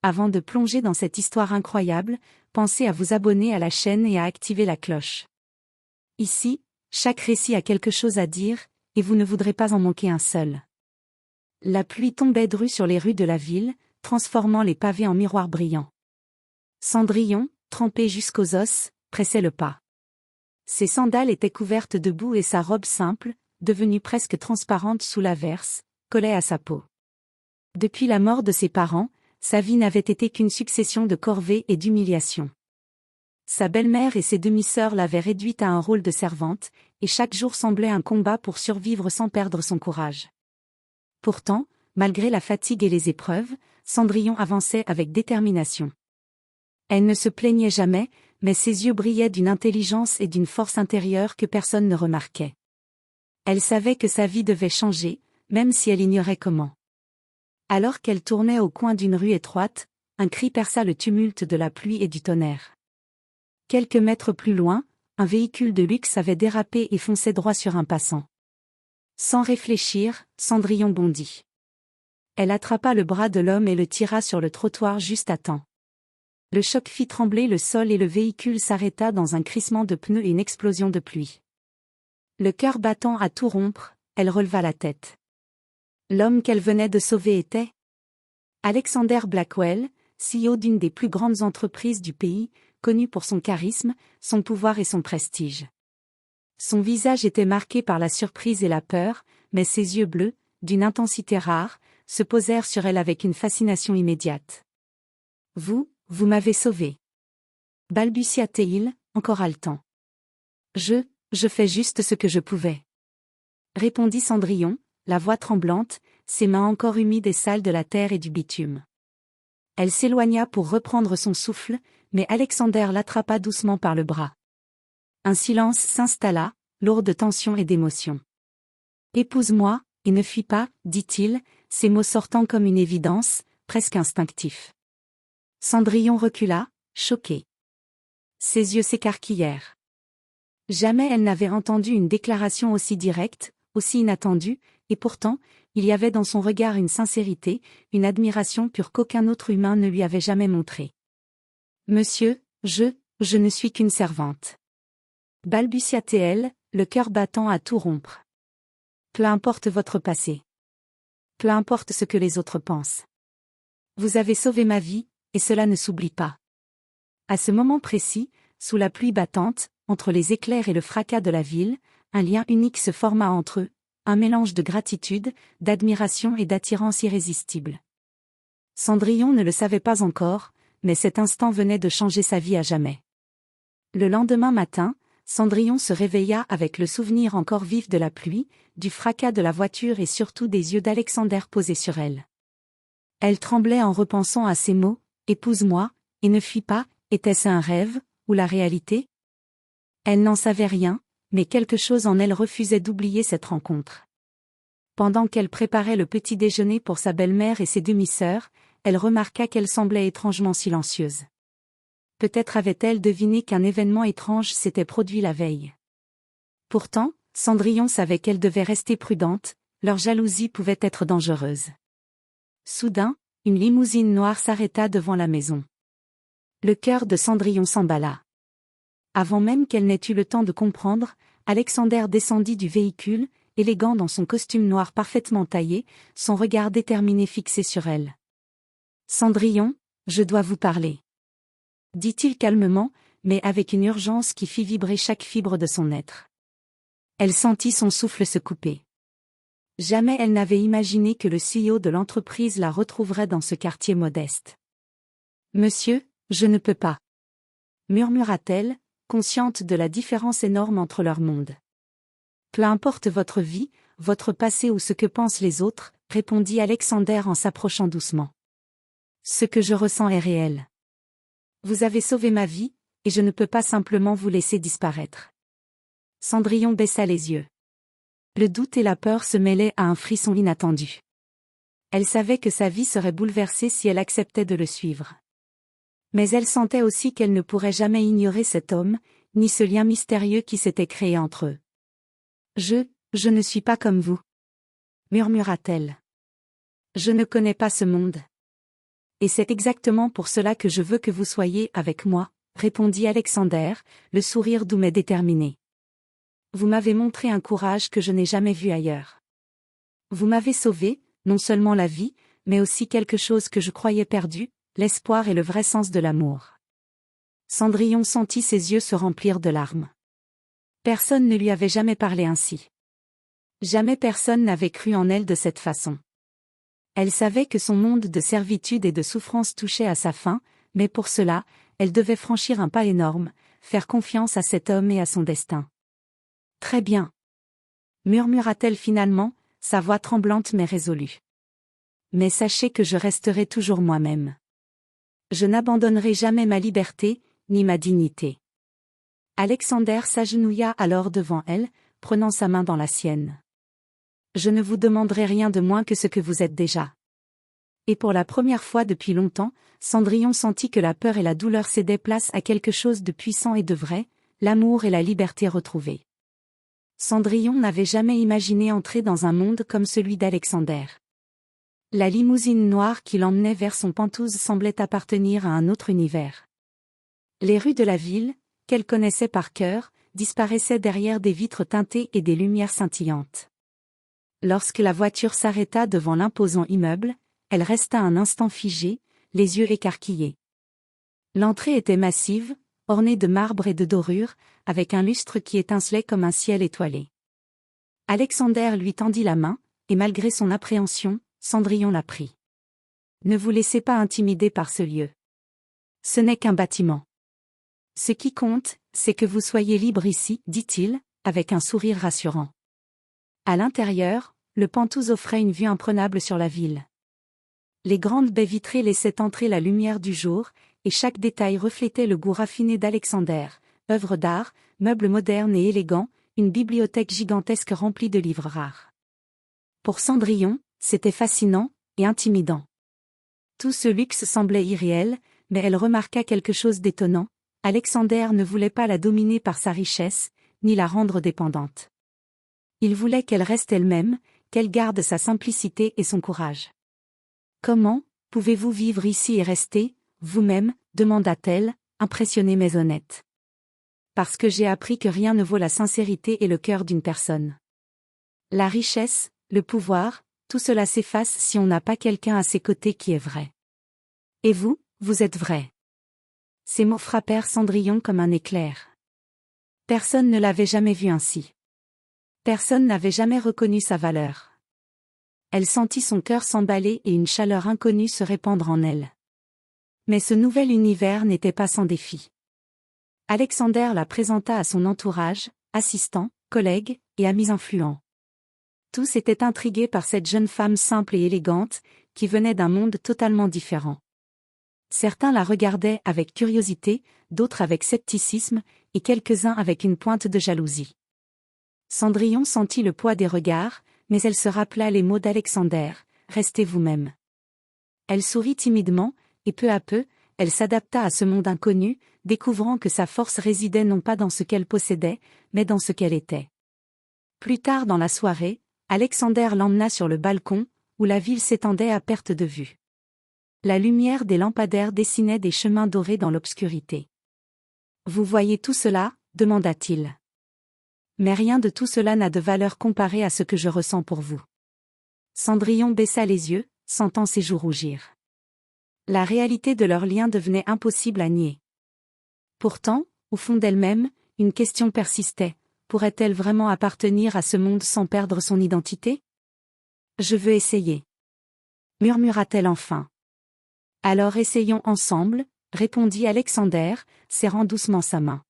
Avant de plonger dans cette histoire incroyable, pensez à vous abonner à la chaîne et à activer la cloche. Ici, chaque récit a quelque chose à dire, et vous ne voudrez pas en manquer un seul. La pluie tombait drue sur les rues de la ville, transformant les pavés en miroirs brillants. Cendrillon, trempé jusqu'aux os, pressait le pas. Ses sandales étaient couvertes de boue et sa robe simple, devenue presque transparente sous l'averse, collait à sa peau. Depuis la mort de ses parents, sa vie n'avait été qu'une succession de corvées et d'humiliations. Sa belle-mère et ses demi-sœurs l'avaient réduite à un rôle de servante, et chaque jour semblait un combat pour survivre sans perdre son courage. Pourtant, malgré la fatigue et les épreuves, Cendrillon avançait avec détermination. Elle ne se plaignait jamais, mais ses yeux brillaient d'une intelligence et d'une force intérieure que personne ne remarquait. Elle savait que sa vie devait changer, même si elle ignorait comment. Alors qu'elle tournait au coin d'une rue étroite, un cri perça le tumulte de la pluie et du tonnerre. Quelques mètres plus loin, un véhicule de luxe avait dérapé et fonçait droit sur un passant. Sans réfléchir, Cendrillon bondit. Elle attrapa le bras de l'homme et le tira sur le trottoir juste à temps. Le choc fit trembler le sol et le véhicule s'arrêta dans un crissement de pneus et une explosion de pluie. Le cœur battant à tout rompre, elle releva la tête. L'homme qu'elle venait de sauver était Alexander Blackwell, CEO d'une des plus grandes entreprises du pays, connu pour son charisme, son pouvoir et son prestige. Son visage était marqué par la surprise et la peur, mais ses yeux bleus, d'une intensité rare, se posèrent sur elle avec une fascination immédiate. « Vous m'avez sauvé. » balbutia-t-il, encore haletant. « Je fais juste ce que je pouvais. » répondit Cendrillon, la voix tremblante, ses mains encore humides et sales de la terre et du bitume. Elle s'éloigna pour reprendre son souffle, mais Alexander l'attrapa doucement par le bras. Un silence s'installa, lourd de tension et d'émotion. « Épouse-moi, et ne fuis pas, » dit-il, ses mots sortant comme une évidence, presque instinctif. Cendrillon recula, choquée. Ses yeux s'écarquillèrent. Jamais elle n'avait entendu une déclaration aussi directe, aussi inattendue, et pourtant, il y avait dans son regard une sincérité, une admiration pure qu'aucun autre humain ne lui avait jamais montrée. « Monsieur, je ne suis qu'une servante. » balbutia-t-elle, le cœur battant à tout rompre. « Peu importe votre passé. Peu importe ce que les autres pensent. Vous avez sauvé ma vie, et cela ne s'oublie pas. » À ce moment précis, sous la pluie battante, entre les éclairs et le fracas de la ville, un lien unique se forma entre eux, un mélange de gratitude, d'admiration et d'attirance irrésistible. Cendrillon ne le savait pas encore, mais cet instant venait de changer sa vie à jamais. Le lendemain matin, Cendrillon se réveilla avec le souvenir encore vif de la pluie, du fracas de la voiture et surtout des yeux d'Alexander posés sur elle. Elle tremblait en repensant à ces mots, « Épouse-moi, et ne fuis pas », était-ce un rêve, ou la réalité? Elle n'en savait rien, mais quelque chose en elle refusait d'oublier cette rencontre. Pendant qu'elle préparait le petit déjeuner pour sa belle-mère et ses demi-sœurs, elle remarqua qu'elle semblait étrangement silencieuse. Peut-être avait-elle deviné qu'un événement étrange s'était produit la veille. Pourtant, Cendrillon savait qu'elle devait rester prudente, leur jalousie pouvait être dangereuse. Soudain, une limousine noire s'arrêta devant la maison. Le cœur de Cendrillon s'emballa. Avant même qu'elle n'ait eu le temps de comprendre, Alexander descendit du véhicule, élégant dans son costume noir parfaitement taillé, son regard déterminé fixé sur elle. « Cendrillon, je dois vous parler. » dit-il calmement, mais avec une urgence qui fit vibrer chaque fibre de son être. Elle sentit son souffle se couper. Jamais elle n'avait imaginé que le CEO de l'entreprise la retrouverait dans ce quartier modeste. « Monsieur, je ne peux pas. » murmura-t-elle, consciente de la différence énorme entre leurs mondes. « Peu importe votre vie, votre passé ou ce que pensent les autres, » répondit Alexander en s'approchant doucement. « Ce que je ressens est réel. Vous avez sauvé ma vie, et je ne peux pas simplement vous laisser disparaître. » Cendrillon baissa les yeux. Le doute et la peur se mêlaient à un frisson inattendu. Elle savait que sa vie serait bouleversée si elle acceptait de le suivre. Mais elle sentait aussi qu'elle ne pourrait jamais ignorer cet homme, ni ce lien mystérieux qui s'était créé entre eux. « Je ne suis pas comme vous. » murmura-t-elle. « Je ne connais pas ce monde. Et c'est exactement pour cela que je veux que vous soyez avec moi, répondit Alexander, le sourire doux mais déterminé. Vous m'avez montré un courage que je n'ai jamais vu ailleurs. Vous m'avez sauvé, non seulement la vie, mais aussi quelque chose que je croyais perdu, l'espoir et le vrai sens de l'amour. Cendrillon sentit ses yeux se remplir de larmes. Personne ne lui avait jamais parlé ainsi. Jamais personne n'avait cru en elle de cette façon. Elle savait que son monde de servitude et de souffrance touchait à sa fin, mais pour cela, elle devait franchir un pas énorme, faire confiance à cet homme et à son destin. Très bien, murmura-t-elle finalement, sa voix tremblante mais résolue. Mais sachez que je resterai toujours moi-même. Je n'abandonnerai jamais ma liberté, ni ma dignité. Alexander s'agenouilla alors devant elle, prenant sa main dans la sienne. Je ne vous demanderai rien de moins que ce que vous êtes déjà. Et pour la première fois depuis longtemps, Cendrillon sentit que la peur et la douleur cédaient place à quelque chose de puissant et de vrai, l'amour et la liberté retrouvée. Cendrillon n'avait jamais imaginé entrer dans un monde comme celui d'Alexander. La limousine noire qui l'emmenait vers son Penthouse semblait appartenir à un autre univers. Les rues de la ville, qu'elle connaissait par cœur, disparaissaient derrière des vitres teintées et des lumières scintillantes. Lorsque la voiture s'arrêta devant l'imposant immeuble, elle resta un instant figée, les yeux écarquillés. L'entrée était massive, ornée de marbre et de dorure, avec un lustre qui étincelait comme un ciel étoilé. Alexander lui tendit la main, et malgré son appréhension, Cendrillon la prit. Ne vous laissez pas intimider par ce lieu. Ce n'est qu'un bâtiment. Ce qui compte, c'est que vous soyez libre ici, dit-il, avec un sourire rassurant. À l'intérieur, le Penthouse offrait une vue imprenable sur la ville. Les grandes baies vitrées laissaient entrer la lumière du jour, et chaque détail reflétait le goût raffiné d'Alexander, œuvres d'art, meubles modernes et élégants, une bibliothèque gigantesque remplie de livres rares. Pour Cendrillon, c'était fascinant et intimidant. Tout ce luxe semblait irréel, mais elle remarqua quelque chose d'étonnant. Alexander ne voulait pas la dominer par sa richesse, ni la rendre dépendante. Il voulait qu'elle reste elle-même, qu'elle garde sa simplicité et son courage. « Comment pouvez-vous vivre ici et rester, vous-même » demanda-t-elle, impressionnée mais honnête. « Parce que j'ai appris que rien ne vaut la sincérité et le cœur d'une personne. La richesse, le pouvoir, tout cela s'efface si on n'a pas quelqu'un à ses côtés qui est vrai. Et vous, vous êtes vrai. » Ces mots frappèrent Cendrillon comme un éclair. Personne ne l'avait jamais vue ainsi. Personne n'avait jamais reconnu sa valeur. Elle sentit son cœur s'emballer et une chaleur inconnue se répandre en elle. Mais ce nouvel univers n'était pas sans défi. Alexander la présenta à son entourage, assistants, collègues et amis influents. Tous étaient intrigués par cette jeune femme simple et élégante, qui venait d'un monde totalement différent. Certains la regardaient avec curiosité, d'autres avec scepticisme, et quelques-uns avec une pointe de jalousie. Cendrillon sentit le poids des regards, mais elle se rappela les mots d'Alexander, « Restez vous-même ». Elle sourit timidement, et peu à peu, elle s'adapta à ce monde inconnu, découvrant que sa force résidait non pas dans ce qu'elle possédait, mais dans ce qu'elle était. Plus tard dans la soirée, Alexander l'emmena sur le balcon, où la ville s'étendait à perte de vue. La lumière des lampadaires dessinait des chemins dorés dans l'obscurité. « Vous voyez tout cela ?» demanda-t-il. « Mais rien de tout cela n'a de valeur comparée à ce que je ressens pour vous. » Cendrillon baissa les yeux, sentant ses joues rougir. La réalité de leur lien devenait impossible à nier. Pourtant, au fond d'elle-même, une question persistait. Pourrait-elle vraiment appartenir à ce monde sans perdre son identité ? « Je veux essayer. » murmura-t-elle enfin. « Alors essayons ensemble, » répondit Alexander, serrant doucement sa main.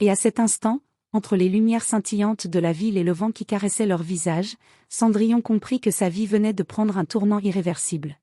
Et à cet instant, entre les lumières scintillantes de la ville et le vent qui caressait leur visage, Cendrillon comprit que sa vie venait de prendre un tournant irréversible.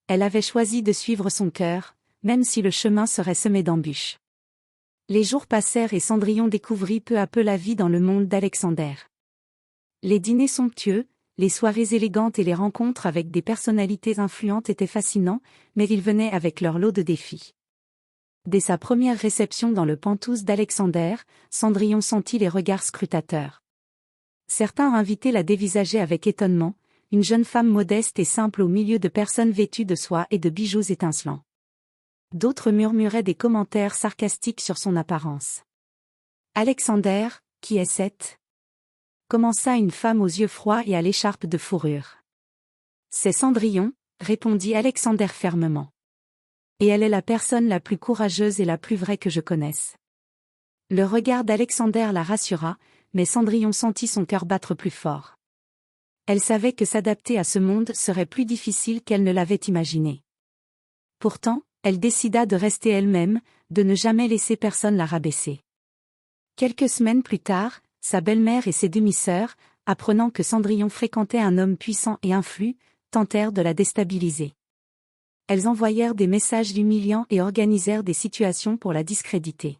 Elle avait choisi de suivre son cœur, même si le chemin serait semé d'embûches. Les jours passèrent et Cendrillon découvrit peu à peu la vie dans le monde d'Alexander. Les dîners somptueux, les soirées élégantes et les rencontres avec des personnalités influentes étaient fascinants, mais ils venaient avec leur lot de défis. Dès sa première réception dans le Penthouse d'Alexander, Cendrillon sentit les regards scrutateurs. Certains invitaient la dévisager avec étonnement, une jeune femme modeste et simple au milieu de personnes vêtues de soie et de bijoux étincelants. D'autres murmuraient des commentaires sarcastiques sur son apparence. « Alexander, qui est cette ?» commença une femme aux yeux froids et à l'écharpe de fourrure. « C'est Cendrillon », répondit Alexander fermement. « Et elle est la personne la plus courageuse et la plus vraie que je connaisse. » Le regard d'Alexander la rassura, mais Cendrillon sentit son cœur battre plus fort. Elle savait que s'adapter à ce monde serait plus difficile qu'elle ne l'avait imaginé. Pourtant, elle décida de rester elle-même, de ne jamais laisser personne la rabaisser. Quelques semaines plus tard, sa belle-mère et ses demi-sœurs, apprenant que Cendrillon fréquentait un homme puissant et influent, tentèrent de la déstabiliser. Elles envoyèrent des messages humiliants et organisèrent des situations pour la discréditer.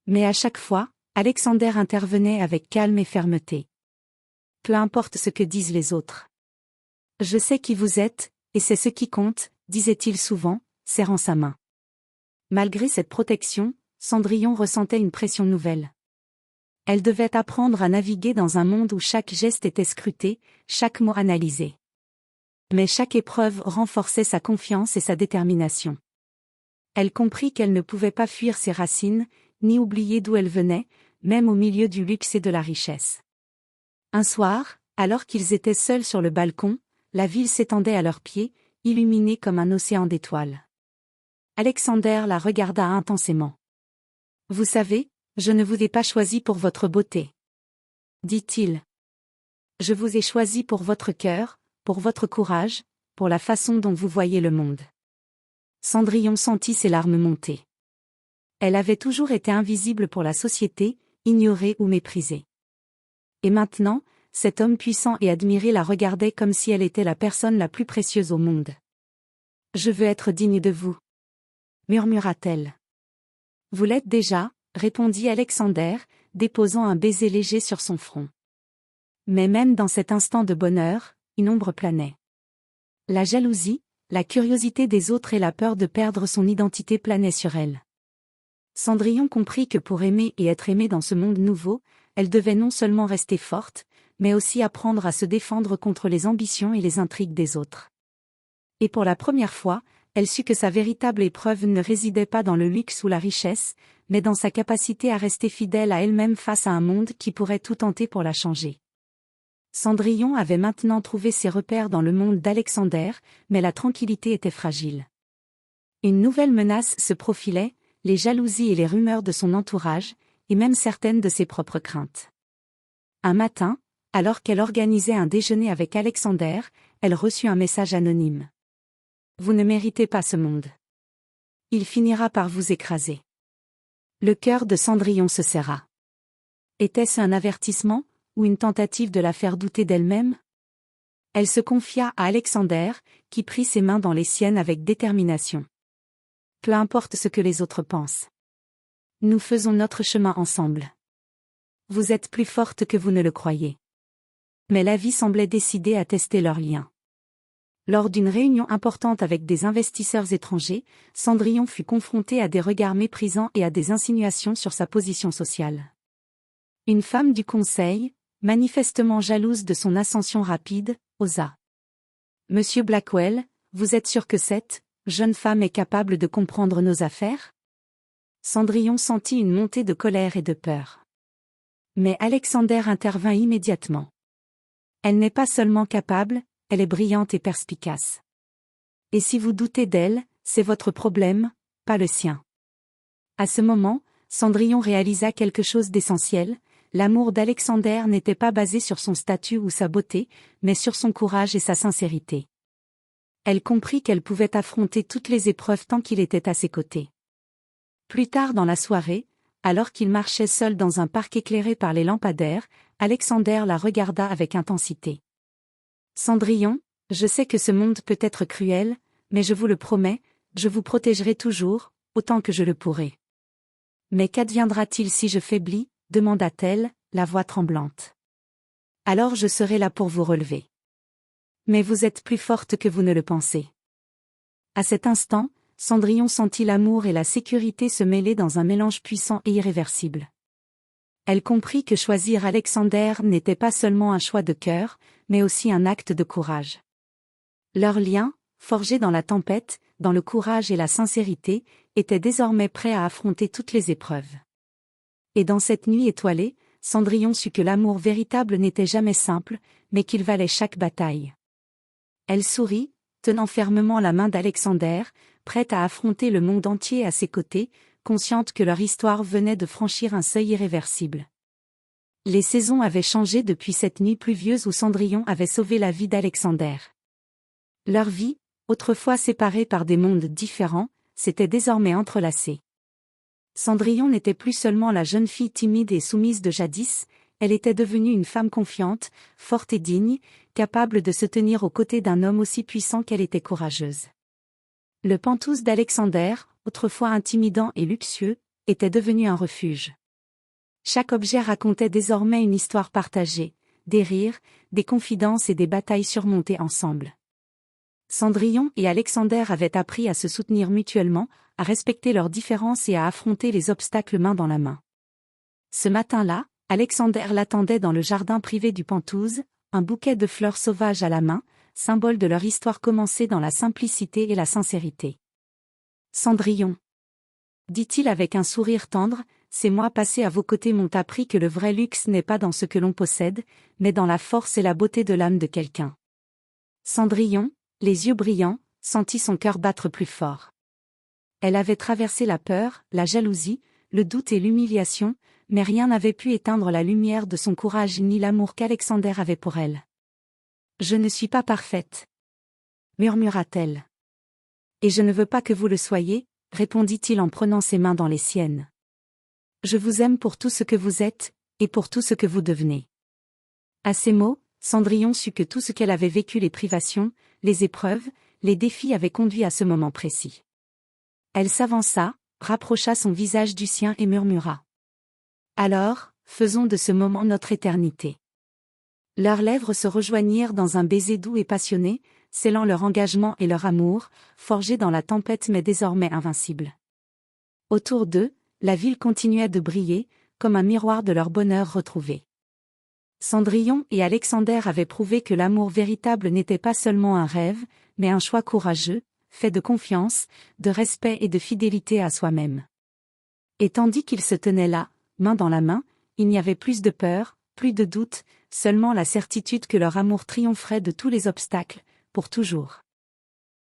Mais à chaque fois, Alexander intervenait avec calme et fermeté. Peu importe ce que disent les autres. Je sais qui vous êtes, et c'est ce qui compte, disait-il souvent, serrant sa main. Malgré cette protection, Cendrillon ressentait une pression nouvelle. Elle devait apprendre à naviguer dans un monde où chaque geste était scruté, chaque mot analysé. Mais chaque épreuve renforçait sa confiance et sa détermination. Elle comprit qu'elle ne pouvait pas fuir ses racines, ni oublier d'où elle venait, même au milieu du luxe et de la richesse. Un soir, alors qu'ils étaient seuls sur le balcon, la ville s'étendait à leurs pieds, illuminée comme un océan d'étoiles. Alexander la regarda intensément. « Vous savez, je ne vous ai pas choisi pour votre beauté. » dit-il. « Je vous ai choisi pour votre cœur, pour votre courage, pour la façon dont vous voyez le monde. » Cendrillon sentit ses larmes monter. Elle avait toujours été invisible pour la société, ignorée ou méprisée. Et maintenant, cet homme puissant et admiré la regardait comme si elle était la personne la plus précieuse au monde. « Je veux être digne de vous, » murmura-t-elle. « Vous l'êtes déjà, » répondit Alexander, déposant un baiser léger sur son front. Mais même dans cet instant de bonheur, une ombre planait. La jalousie, la curiosité des autres et la peur de perdre son identité planaient sur elle. Cendrillon comprit que pour aimer et être aimée dans ce monde nouveau, elle devait non seulement rester forte, mais aussi apprendre à se défendre contre les ambitions et les intrigues des autres. Et pour la première fois, elle sut que sa véritable épreuve ne résidait pas dans le luxe ou la richesse, mais dans sa capacité à rester fidèle à elle-même face à un monde qui pourrait tout tenter pour la changer. Cendrillon avait maintenant trouvé ses repères dans le monde d'Alexander, mais la tranquillité était fragile. Une nouvelle menace se profilait, les jalousies et les rumeurs de son entourage, et même certaines de ses propres craintes. Un matin, alors qu'elle organisait un déjeuner avec Alexander, elle reçut un message anonyme. « Vous ne méritez pas ce monde. Il finira par vous écraser. » Le cœur de Cendrillon se serra. Était-ce un avertissement, ou une tentative de la faire douter d'elle-même? Elle se confia à Alexander, qui prit ses mains dans les siennes avec détermination. « Peu importe ce que les autres pensent. Nous faisons notre chemin ensemble. Vous êtes plus forte que vous ne le croyez. » Mais la vie semblait décidée à tester leur lien. Lors d'une réunion importante avec des investisseurs étrangers, Cendrillon fut confrontée à des regards méprisants et à des insinuations sur sa position sociale. Une femme du conseil, manifestement jalouse de son ascension rapide, osa. « Monsieur Blackwell, vous êtes sûr que cette jeune femme est capable de comprendre nos affaires ?» Cendrillon sentit une montée de colère et de peur. Mais Alexander intervint immédiatement. « Elle n'est pas seulement capable, elle est brillante et perspicace. Et si vous doutez d'elle, c'est votre problème, pas le sien. » À ce moment, Cendrillon réalisa quelque chose d'essentiel. L'amour d'Alexander n'était pas basé sur son statut ou sa beauté, mais sur son courage et sa sincérité. Elle comprit qu'elle pouvait affronter toutes les épreuves tant qu'il était à ses côtés. Plus tard dans la soirée, alors qu'il marchait seul dans un parc éclairé par les lampadaires, Alexander la regarda avec intensité. « Cendrillon, je sais que ce monde peut être cruel, mais je vous le promets, je vous protégerai toujours, autant que je le pourrai. » « Mais qu'adviendra-t-il si je faiblis ?» demanda-t-elle, la voix tremblante. « Alors je serai là pour vous relever. Mais vous êtes plus forte que vous ne le pensez. » À cet instant, Cendrillon sentit l'amour et la sécurité se mêler dans un mélange puissant et irréversible. Elle comprit que choisir Alexander n'était pas seulement un choix de cœur, mais aussi un acte de courage. Leur lien, forgé dans la tempête, dans le courage et la sincérité, était désormais prêt à affronter toutes les épreuves. Et dans cette nuit étoilée, Cendrillon sut que l'amour véritable n'était jamais simple, mais qu'il valait chaque bataille. Elle sourit, tenant fermement la main d'Alexander, prête à affronter le monde entier à ses côtés, consciente que leur histoire venait de franchir un seuil irréversible. Les saisons avaient changé depuis cette nuit pluvieuse où Cendrillon avait sauvé la vie d'Alexander. Leur vie, autrefois séparée par des mondes différents, s'était désormais entrelacée. Cendrillon n'était plus seulement la jeune fille timide et soumise de jadis, elle était devenue une femme confiante, forte et digne, capable de se tenir aux côtés d'un homme aussi puissant qu'elle était courageuse. Le Penthouse d'Alexander, autrefois intimidant et luxueux, était devenu un refuge. Chaque objet racontait désormais une histoire partagée, des rires, des confidences et des batailles surmontées ensemble. Cendrillon et Alexander avaient appris à se soutenir mutuellement, à respecter leurs différences et à affronter les obstacles main dans la main. Ce matin-là, Alexander l'attendait dans le jardin privé du Penthouse, un bouquet de fleurs sauvages à la main, symbole de leur histoire commencée dans la simplicité et la sincérité. « Cendrillon » dit-il avec un sourire tendre, « ces mois passés à vos côtés m'ont appris que le vrai luxe n'est pas dans ce que l'on possède, mais dans la force et la beauté de l'âme de quelqu'un. » Cendrillon, les yeux brillants, sentit son cœur battre plus fort. Elle avait traversé la peur, la jalousie, le doute et l'humiliation, mais rien n'avait pu éteindre la lumière de son courage ni l'amour qu'Alexander avait pour elle. « Je ne suis pas parfaite, » murmura-t-elle. « Et je ne veux pas que vous le soyez, » répondit-il en prenant ses mains dans les siennes. « Je vous aime pour tout ce que vous êtes, et pour tout ce que vous devenez. » À ces mots, Cendrillon sut que tout ce qu'elle avait vécu, les privations, les épreuves, les défis avaient conduit à ce moment précis. Elle s'avança, rapprocha son visage du sien et murmura. « Alors, faisons de ce moment notre éternité. » Leurs lèvres se rejoignirent dans un baiser doux et passionné, scellant leur engagement et leur amour, forgés dans la tempête mais désormais invincibles. Autour d'eux, la ville continuait de briller, comme un miroir de leur bonheur retrouvé. Cendrillon et Alexander avaient prouvé que l'amour véritable n'était pas seulement un rêve, mais un choix courageux, fait de confiance, de respect et de fidélité à soi-même. Et tandis qu'ils se tenaient là, main dans la main, il n'y avait plus de peur, plus de doute, seulement la certitude que leur amour triompherait de tous les obstacles, pour toujours.